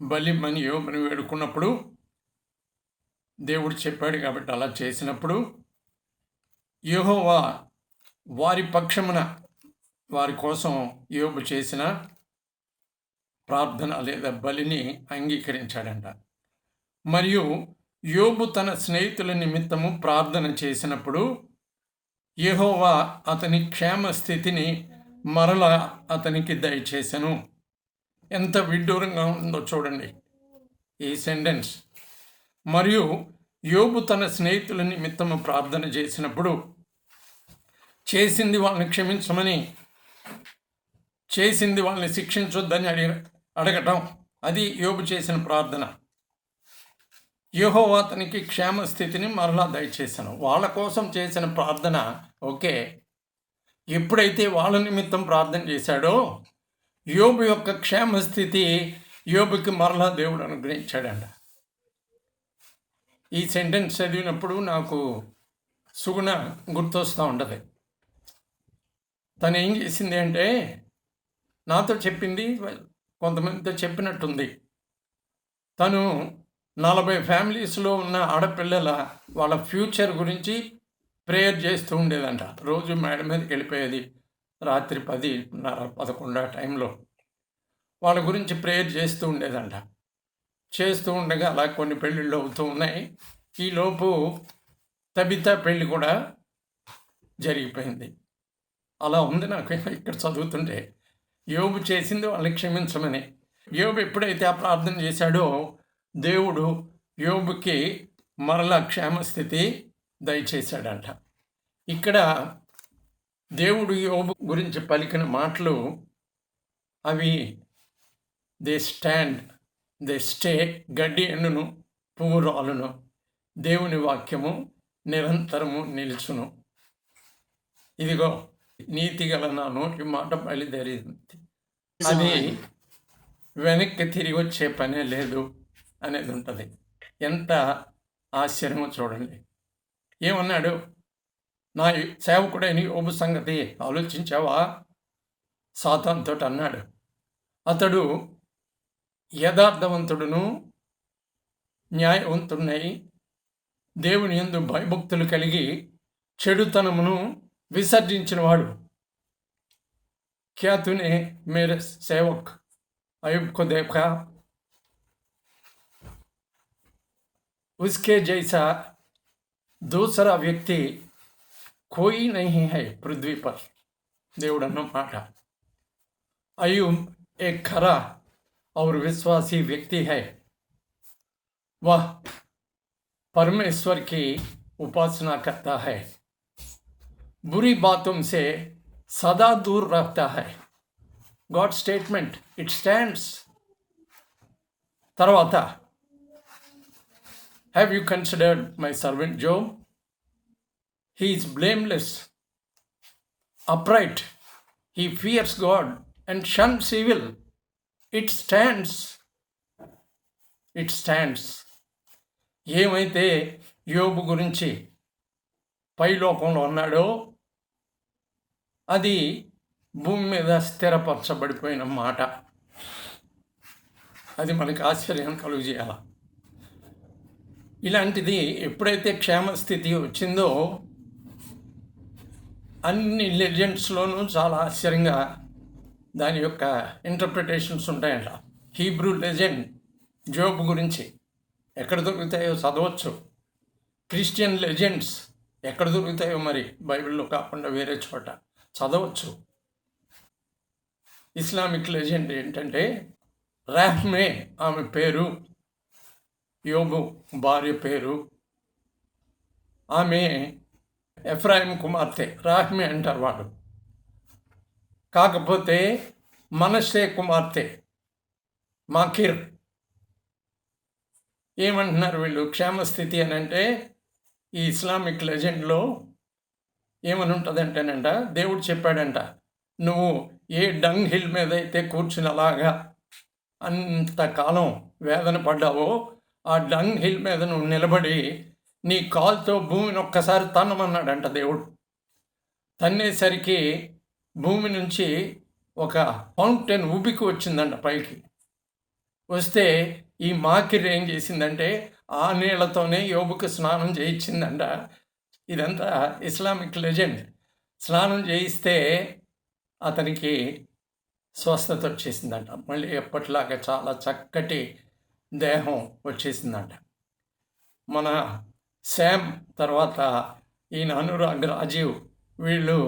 బలిమని యోబుని వేడుకున్నప్పుడు, దేవుడు చెప్పాడు కాబట్టి అలా చేసినప్పుడు యెహోవా వారి పక్షమున వారి కోసం యోబు చేసిన ప్రార్థన లేదా బలిని అంగీకరించాడంట. మరియు యోబు తన స్నేహితుల నిమిత్తము ప్రార్థన చేసినప్పుడు యెహోవా అతని క్షేమ స్థితిని మరలా అతనికి దయచేసెను. ఎంత విడ్డూరంగా ఉందో చూడండి ఈ సెంటెన్స్. మరియు యోబు తన స్నేహితుల నిమిత్తము ప్రార్థన చేసినప్పుడు చేసింది వాళ్ళని క్షమించమని, చేసింది వాళ్ళని శిక్షించొద్దని అడగటం, అది యోబు చేసిన ప్రార్థన. యెహోవా అతనికి క్షేమ స్థితిని మరలా దయచేసాను. వాళ్ళ కోసం చేసిన ప్రార్థన ఓకే. ఎప్పుడైతే వాళ్ళ నిమిత్తం ప్రార్థన చేశాడో యోబు యొక్క క్షేమ స్థితి యోబుకి మరలా దేవుడు అనుగ్రహించాడంట. ఈ సెంటెన్స్ చదివినప్పుడు నాకు సుగుణ గుర్తొస్తూ ఉంటుంది. తను ఏం చేసింది అంటే, నాతో చెప్పింది, కొంతమందితో చెప్పినట్టుంది. తను 40 ఫ్యామిలీస్లో ఉన్న ఆడపిల్లల వాళ్ళ ఫ్యూచర్ గురించి ప్రేయర్ చేస్తూ ఉండేదంట. రోజు మేడ మీదకి వెళ్ళిపోయేది రాత్రి 10:30, 11 ఆ టైంలో వాళ్ళ గురించి ప్రేయర్ చేస్తూ ఉండేదంట. చేస్తూ ఉండగా అలా కొన్ని పెళ్ళిళ్ళు అవుతూ ఉన్నాయి. ఈలోపు తబితా పెళ్ళి కూడా జరిగిపోయింది. అలా ఉంది నాకు ఇక్కడ చదువుతుంటే. యోబు చేసింది వాళ్ళని క్షమించమని. యోబు ఎప్పుడైతే ఆ ప్రార్థన చేశాడో దేవుడు యోబుకి మరలా క్షేమస్థితి దయచేశాడంట. ఇక్కడ దేవుడు యోబు గురించి పలికిన మాటలు అవి దే స్టే, గడ్డి ఎండును, పువ్వు రాలును, దేవుని వాక్యము నిరంతరము నిలుచును. ఇదిగో నీతిగల నా నోటి మాట బయలుదేరింది. అది వెనక్కి తిరిగి వచ్చే పనే లేదు అనేది ఉంటుంది. ఎంత ఆశ్చర్యమో చూడండి. ఏమన్నాడు? నా సేవకుడైన యోబు సంగతి ఆలోచించావా? సాతానుతో అన్నాడు. అతడు యథార్థవంతుడును న్యాయవంతుడై దేవుని యందు భయభక్తులు కలిగి చెడుతనమును విసర్జించినవాడు. क्या तूने मेरे सेवक अयूब को देखा? उसके जैसा दूसरा व्यक्ति कोई नहीं है पृथ्वी पर. దేవుడు అన్న మాట. अयूब एक खरा और विश्वासी व्यक्ति है. वह परमेश्वर की उपासना करता है, बुरी बातों से सदा दूर रहता है. God statement, it stands. తర్వాత, have you considered my servant Job? He is blameless, upright. He fears God and shuns evil. It stands. It stands. ఏమైతే యోబు గురించి పైలోకంలో ఉన్నాడో అది భూమి మీద స్థిరపరచబడిపోయిన మాట. అది మనకి ఆశ్చర్యం కలుగజేయాల. ఇలాంటిది ఎప్పుడైతే క్షేమస్థితి వచ్చిందో అన్ని లెజెండ్స్లోనూ చాలా ఆశ్చర్యంగా దాని యొక్క ఇంటర్ప్రిటేషన్స్ ఉంటాయంట. హీబ్రూ లెజెండ్ జోబ్ గురించి ఎక్కడ దొరుకుతాయో చదవచ్చు. క్రిస్టియన్ లెజెండ్స్ ఎక్కడ దొరుకుతాయో మరి బైబిల్లో కాకుండా వేరే చోట చదవచ్చు. ఇస్లామిక్ లెజెండ్ ఏంటంటే రాహ్మే ఆమె పేరు, యోబు భార్య పేరు. ఆమె ఎఫ్రాయిం కుమార్తె, రాహ్మే అంటారు వాడు. కాకపోతే మనష్షే కుమార్తె మాకిర్. ఏమంటున్నారు వీళ్ళు క్షేమస్థితి అని అంటే, ఈ ఇస్లామిక్ లెజెండ్లో ఏమని ఉంటుందంటేనంట, దేవుడు చెప్పాడంట, నువ్వు ఏ డంగ్ హిల్ మీద అయితే కూర్చుని అలాగా అంతకాలం వేదన పడ్డావో ఆ డంగ్ హిల్ మీద నువ్వు నిలబడి నీ కాలుతో భూమిని ఒక్కసారి తన్నమన్నాడంట దేవుడు. తన్నేసరికి భూమి నుంచి ఒక ఫౌంటైన్ ఉబికి వచ్చిందంట పైకి. వస్తే ఈ మాకిర్ ఏం చేసిందంటే ఆ నీళ్లతోనే యోబుకు స్నానం చేయించిందంట. ఇదంతా ఇస్లామిక్ లెజెండ్. స్నానం చేయిస్తే అతనికి స్వస్థత వచ్చేసిందంట. మళ్ళీ ఎప్పటిలాగా చాలా చక్కటి దేహం వచ్చేసిందంట. మన శామ్ తర్వాత ఈయన అనురాగ్ రాజీవ్ వీళ్ళు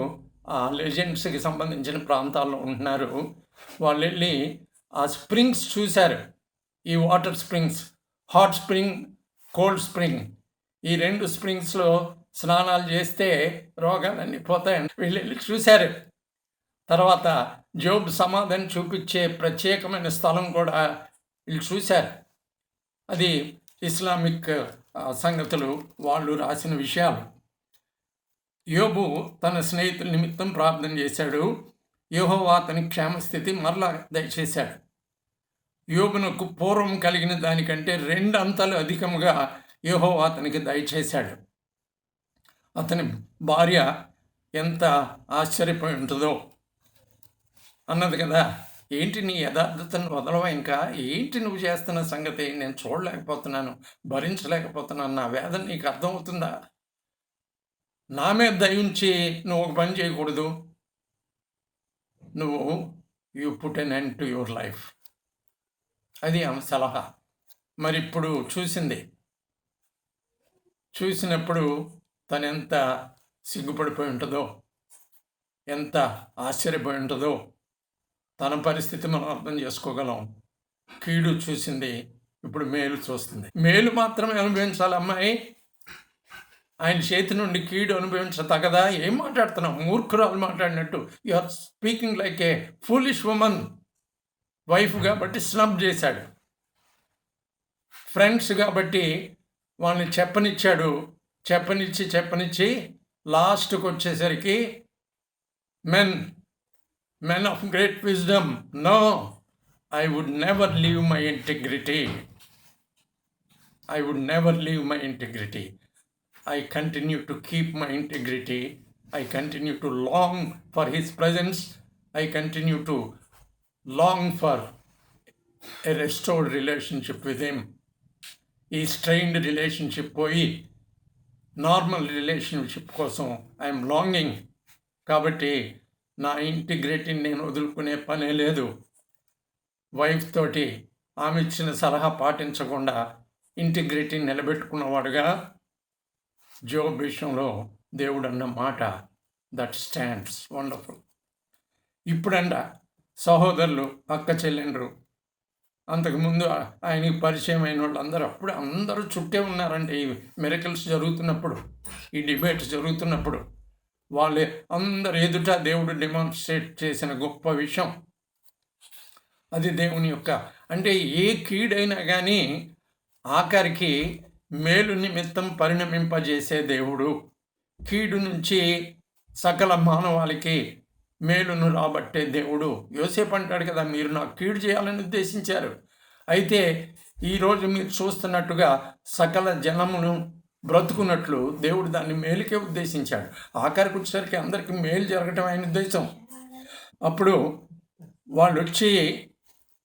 ఆ లెజెండ్స్కి సంబంధించిన ప్రాంతాల్లో ఉంటున్నారు. వాళ్ళు వెళ్ళి ఆ స్ప్రింగ్స్ చూశారు. ఈ water springs, hot spring, cold spring, ఈ రెండు స్ప్రింగ్స్లో స్నానాలు చేస్తే రోగాలన్నీ పోతాయని వీళ్ళు వెళ్ళి చూశారు. తర్వాత జోబ్ సమాధిని చూపించే ప్రత్యేకమైన స్థలం కూడా వీళ్ళు చూశారు. అది ఇస్లామిక్ సంగతులు వాళ్ళు రాసిన విషయాలు. యోబు తన స్నేహితుల నిమిత్తం ప్రార్థన చేశాడు. యెహోవా అతని క్షేమస్థితి మరలా దయచేశాడు. యోబునకు పూర్వం కలిగిన దానికంటే 2 అంతలు అధికముగా యెహోవా అతనికి దయచేశాడు. అతని భార్య ఎంత ఆశ్చర్యపోయి ఉంటుందో అన్నది కదా, ఏంటి నీ యథార్థతను వదలవా, ఇంకా ఏంటి నువ్వు చేస్తున్న సంగతి, నేను చూడలేకపోతున్నాను, భరించలేకపోతున్నాను, నా వేదన నీకు అర్థమవుతుందా, నా మీద దయించి నువ్వు ఒక పని చేయకూడదు, నువ్వు you put an end to your life. అది ఆమె సలహా. మరి ఇప్పుడు చూసినప్పుడు తను ఎంత సిగ్గుపడిపోయి ఉంటుందో, ఎంత ఆశ్చర్యపోయి ఉంటుందో తన పరిస్థితి మనం అర్థం చేసుకోగలం. కీడు చూసింది, ఇప్పుడు మేలు చూస్తుంది. మేలు మాత్రమే అనుభవించాలి అమ్మాయి, ఆయన చేతి నుండి కీడు అనుభవించతగదా? ఏం మాట్లాడుతున్నావు, మూర్ఖురాలు మాట్లాడినట్టు. You are speaking like a foolish woman. Wife కాబట్టి స్నబ్ చేశాడు, ఫ్రెండ్స్ కాబట్టి వాళ్ళని చెప్పనిచ్చి లాస్ట్కి వచ్చేసరికి men men of great wisdom. No, I would never leave my integrity. I would never leave my integrity. I continue to keep my integrity. I continue to long for His presence. I continue to long for a restored relationship with Him. ఈ స్ట్రెయిన్డ్ రిలేషన్షిప్ పోయి నార్మల్ రిలేషన్షిప్ కోసం ఐఎమ్ లాంగింగ్. కాబట్టి నా ఇంటిగ్రిటీని నేను వదులుకునే పనే లేదు. వైఫ్ తోటి ఆమె ఇచ్చిన సలహా పాటించకుండా ఇంటిగ్రిటీని నిలబెట్టుకున్నవాడుగా జోబ్ విషయంలో దేవుడు అన్న మాట దట్ స్టాండ్స్ వండర్ఫుల్. ఇప్పుడంట సహోదరులు, అక్క చెల్లెండ్రు, అంతకుముందు ఆయనకి పరిచయం అయిన వాళ్ళు అందరూ చుట్టే ఉన్నారంటే ఈ మిరకల్స్ జరుగుతున్నప్పుడు, ఈ డిబేట్స్ జరుగుతున్నప్పుడు వాళ్ళే అందరు ఎదుట దేవుడు డెమాన్స్ట్రేట్ చేసిన గొప్ప విషయం అది. దేవుని యొక్క అంటే ఏ కీడైనా కానీ ఆఖరికి మేలు నిమిత్తం పరిణమింపజేసే దేవుడు. కీడు నుంచి సకల మానవాళికి మేలును రాబట్టే దేవుడు. యోసేపు అంటాడు కదా, మీరు నాకు కీడు చేయాలని ఉద్దేశించారు, అయితే ఈరోజు మీరు చూస్తున్నట్టుగా సకల జనమును బ్రతుకున్నట్లు దేవుడు దాన్ని మేలుకే ఉద్దేశించాడు. ఆఖరికి వచ్చేసరికి అందరికీ మేలు జరగటం ఆయన ఉద్దేశం. అప్పుడు వాళ్ళు వచ్చి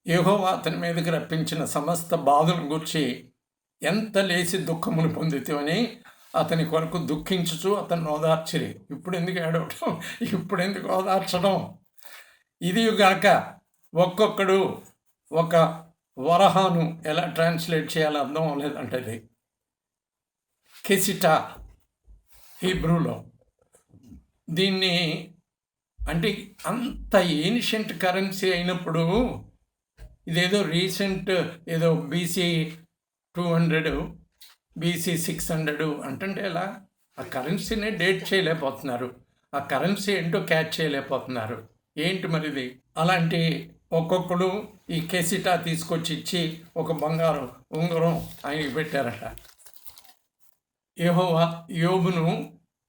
యెహోవా అతని మీదకి రప్పించిన సమస్త బాధను గురించి ఎంత లేచి దుఃఖమును పొందితేవని అతని కొరకు దుఃఖించుచు అతను ఓదార్చిరి. ఇప్పుడు ఎందుకు ఏడవటం, ఇప్పుడు ఎందుకు ఓదార్చడం? ఇది గాక ఒక్కొక్కడు ఒక వరహాను ఎలా ట్రాన్స్లేట్ చేయాలో అర్థం అవ్వలేదంటది. కెసిటా హీబ్రూలో. దీన్ని అంటే అంత ఏన్షియంట్ కరెన్సీ అయినప్పుడు ఇదేదో రీసెంట్ ఏదో బీసీ 200 బీసీ 600 అంటే ఎలా? ఆ కరెన్సీనే డేట్ చేయలేకపోతున్నారు, ఆ కరెన్సీ ఏంటో క్యాచ్ చేయలేకపోతున్నారు. ఏంటి మరిది? అలాంటి ఒక్కొక్కడు ఈ కెసిటా తీసుకొచ్చి ఇచ్చి ఒక బంగారం ఉంగరం ఆయనకి పెట్టారట. యెహోవా యోబును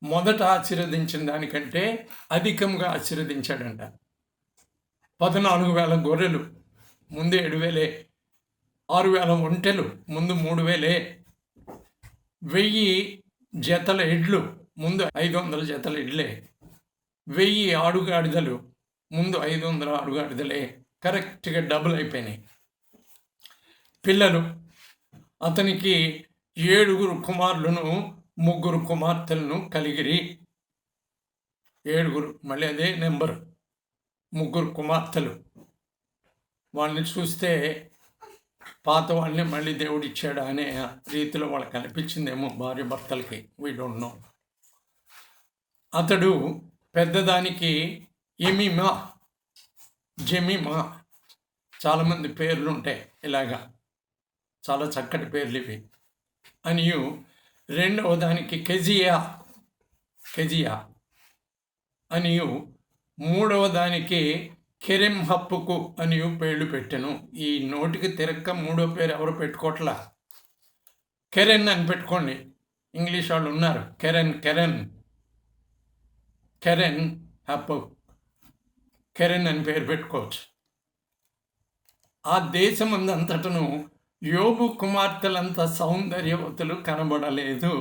మొదట ఆశీర్వదించిన దానికంటే అధికంగా ఆశీర్వదించాడంట. 14,000 గొర్రెలు, ముందు 7,000, 6,000 ఒంటెలు, ముందు 3,000, 1000 జతల ఎడ్లు, ముందు 500 జతల ఎడ్లే, 1000 ఆడుగాడిదలు, ముందు 500 ఆడుగాడిదలే. కరెక్ట్గా డబుల్ అయిపోయినాయి. పిల్లలు, అతనికి 7 కుమారులను 3 కుమార్తెలను కలిగిరి. 7, మళ్ళీ అదే నెంబర్, 3 కుమార్తెలు. వాళ్ళని చూస్తే పాత వాళ్ళని మళ్ళీ దేవుడు ఇచ్చాడు అనే రీతిలో వాళ్ళకి అనిపించిందేమో భార్య భర్తలకి, వీ డోంట్ నో. అతడు పెద్దదానికి ఎమీమా, జెమీమా, చాలామంది పేర్లు ఉంటాయి ఇలాగా, చాలా చక్కటి పేర్లు ఇవి అనియు. రెండవ దానికి కెజియా అనియు. మూడవ దానికి కెరెంహప్పుకు అనియు పేర్లు పెట్టెను. ఈ నోటికి తిరక్క మూడో పేరు ఎవరు పెట్టుకోవట్లా. కెరెన్ అని పెట్టుకోండి, ఇంగ్లీష్ వాళ్ళు ఉన్నారు. కెరెన్ హప్పు, కెరెన్ అని పేరు పెట్టుకోవచ్చు. ఆ దేశమందంతటను యోబు కుమార్తెలంత సౌందర్యవతులు కనబడలేదు.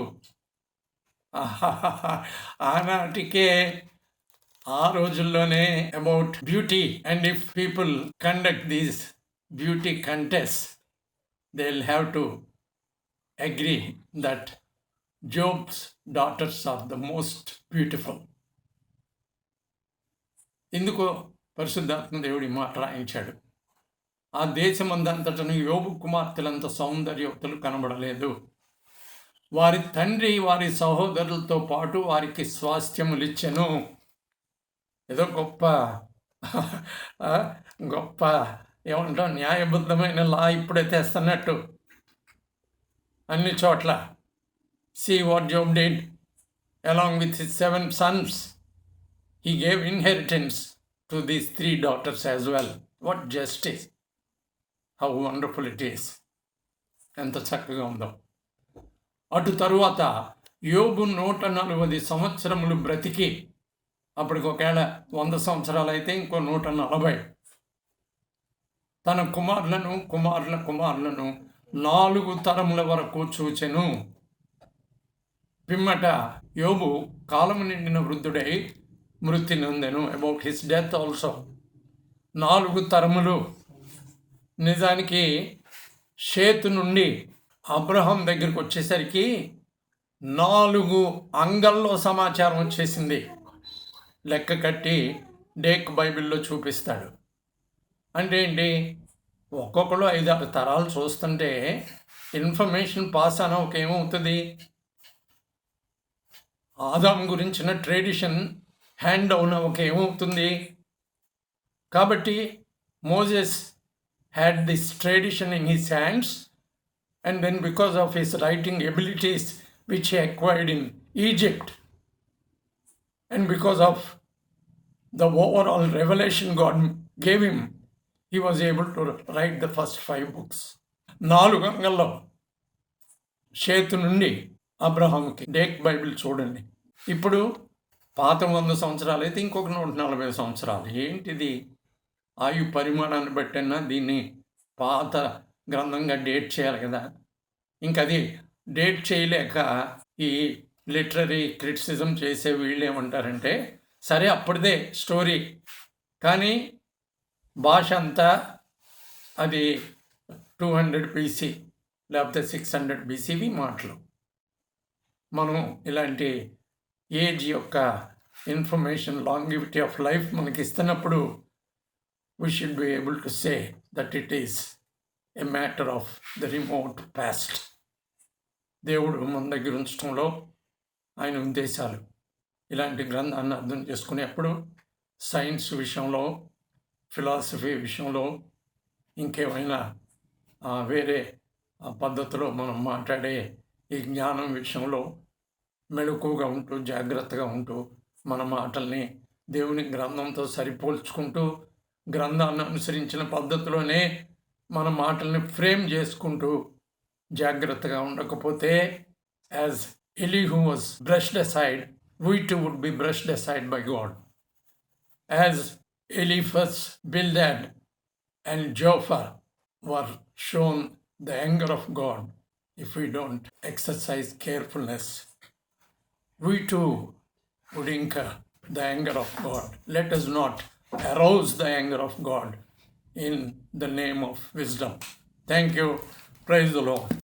ఆనాటికే, ఆ రోజుల్లోనే about beauty, and if people conduct these beauty contest, they will have to agree that Job's daughters are the most beautiful. ఎందుకో పరిశుద్ధాత్మ దేవుడి మాట రాయించాడు. ఆ దేశమందంతటను యోబు కుమార్తెలంత సౌందర్యవతులు కనబడలేదు. వారి తండ్రి వారి సహోదరులతో పాటు వారికి స్వాస్థ్యములిచ్చెను. ఏదో గొప్ప ఏమంటాం, న్యాయబద్ధమైన లా ఇప్పుడే తెస్తున్నట్టు అన్ని చోట్ల. See what Job did along with his 7 sons. He gave inheritance to these 3 daughters as well. What justice! How wonderful it is. ఎంత చక్కగా ఉందో. అటు తరువాత యోబు 140 సంవత్సరములు బ్రతికి అప్పటికి ఒకవేళ 100 సంవత్సరాలు అయితే ఇంకో 140. తన కుమారులను 4 తరముల వరకు చూచెను. పిమ్మట యోబు కాలము నిండిన వృద్ధుడై మృతి నొందెను. About his death also. 4 తరములు. నిజానికి షేతు నుండి అబ్రహాం దగ్గరికి వచ్చేసరికి 4 అంగల్లో సమాచారం వచ్చేసింది. లెక్క కట్టి డేక్ బైబిల్లో చూపిస్తాడు. అంటే ఏంటి, ఒక్కొక్కరు 5-6 తరాలు చూస్తుంటే ఇన్ఫర్మేషన్ పాస్ అని ఒక ఏమవుతుంది, ఆదాం గురించిన ట్రెడిషన్ హ్యాండ్ డౌన్ ఒక ఏమవుతుంది. కాబట్టి Moses had this tradition in his hands, and then because of his writing abilities which he acquired in Egypt, and because of the overall revelation God gave him, he was able to write the first 5 books. 4 అంగల్లో షేతు నుండి అబ్రహాంకి. డేక్ బైబిల్ చూడండి. ఇప్పుడు పాత 100 సంవత్సరాలు అయితే ఇంకొక 140 సంవత్సరాలు. ఏంటిది, ఆయు పరిమాణాన్ని బట్టన్నా దీన్ని పాత గ్రంథంగా డేట్ చేయాలి కదా. ఇంకది డేట్ చేయలేక ఈ లిటరరీ క్రిటిసిజం చేసే వీళ్ళు ఏమంటారంటే, సరే అప్పటిదే స్టోరీ, కానీ భాష అంతా అది 200 BC లేకపోతే 600 BCవి మాటలు. మనం ఇలాంటి ఏజ్ యొక్క ఇన్ఫర్మేషన్, లాంగివిటీ ఆఫ్ లైఫ్ మనకి ఇస్తున్నప్పుడు we should be able to say that it is a matter of the remote past. దేవుడు మన దగ్గర ఉంచడంలో ఆయన ఉద్దేశాలు. ఇలాంటి గ్రంథాన్ని అర్థం చేసుకునేప్పుడు సైన్స్ విషయంలో, ఫిలాసఫీ విషయంలో, ఇంకేమైనా వేరే పద్ధతిలో మనం మాట్లాడే ఈ జ్ఞానం విషయంలో మెలకువగా ఉంటూ, జాగ్రత్తగా ఉంటూ, మన మాటల్ని దేవుని గ్రంథంతో సరిపోల్చుకుంటూ, గ్రంథాన్ని అనుసరించిన పద్ధతిలోనే మన మాటల్ని ఫ్రేమ్ చేసుకుంటూ జాగ్రత్తగా ఉండకపోతే, as Elihu was brushed aside, we too would be brushed aside by God. As Eliphaz, Bildad, and Zophar were shown the anger of God if we don't exercise carefulness, we too would incur the anger of God. Let us not arouse the anger of God in the name of wisdom. Thank you. Praise the Lord.